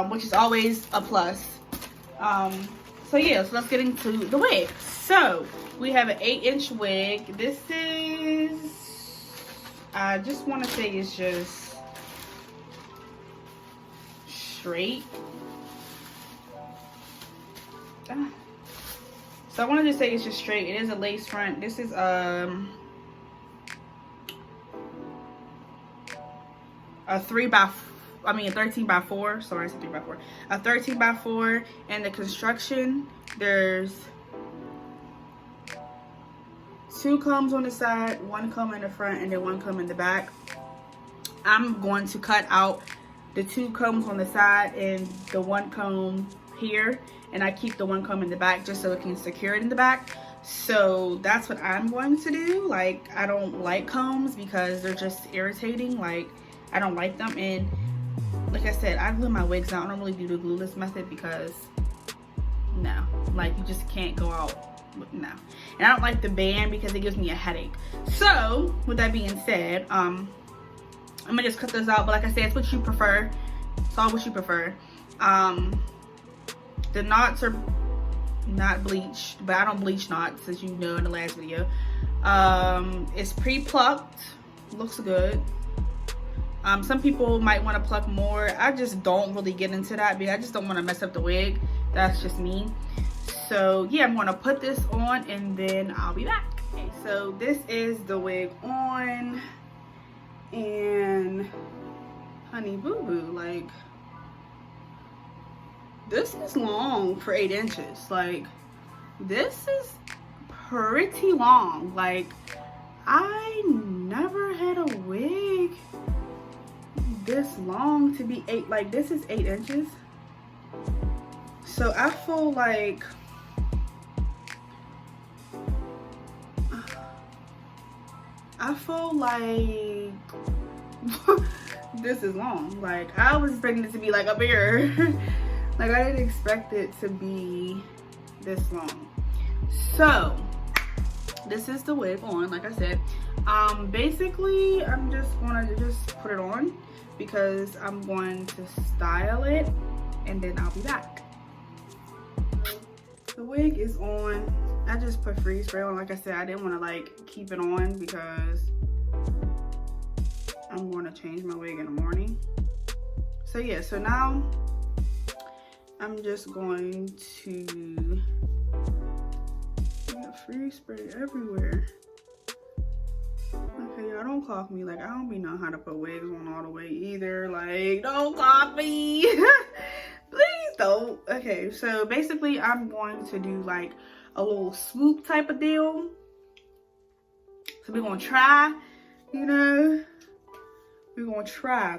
Which is always a plus. So yeah, so let's get into the wig. So we have an 8-inch wig. This is, I just want to say it's just straight. So I wanted to say it's just straight. It is a lace front. This is a 13 by 4. Sorry, I said 3 by 4. A 13 by 4. And the construction, there's 2 combs on the side, 1 comb in the front, and then 1 comb in the back. I'm going to cut out the 2 combs on the side and the 1 comb here, and I keep the 1 comb in the back just so it can secure it in the back. So that's what I'm going to do. Like, I don't like combs because they're just irritating. Like, I don't like them. And like I said, I glue my wigs out. I don't really do the glueless method because no, like, you just can't go out. No. And I don't like the band because it gives me a headache. So with that being said, I'm gonna just cut those out. But like I said, it's what you prefer. It's all what you prefer. The knots are not bleached, but I don't bleach knots, as you know in the last video. It's pre-plucked, looks good. Some people might want to pluck more. I just don't really get into that because I just don't want to mess up the wig. That's just me. So yeah, I'm going to put this on and then I'll be back. Okay, so this is the wig on, and honey boo boo, like, this is long for 8 inches. Like, this is pretty long. Like, I never had a wig this long to be 8. Like, this is 8 inches. So I feel like I feel like this is long. Like, I was expecting it to be like up here. Like, I didn't expect it to be this long. So this is the wig on, like I said. Basically I'm just gonna put it on because I'm going to style it and then I'll be back. The wig is on. I just put freeze spray on. Like I said, I didn't want to like keep it on because I'm going to change my wig in the morning. So yeah, so now I'm just going to freeze spray everywhere. Okay, y'all, don't clock me. Like, I don't be knowing how to put wigs on all the way either. Like, don't clock me. Please don't. Okay, so basically I'm going to do like a little swoop type of deal. So we're gonna try, you know. We're gonna try.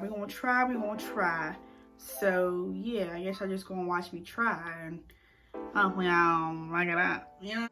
So yeah, I guess y'all just gonna watch me try and hopefully I don't like it out, you know.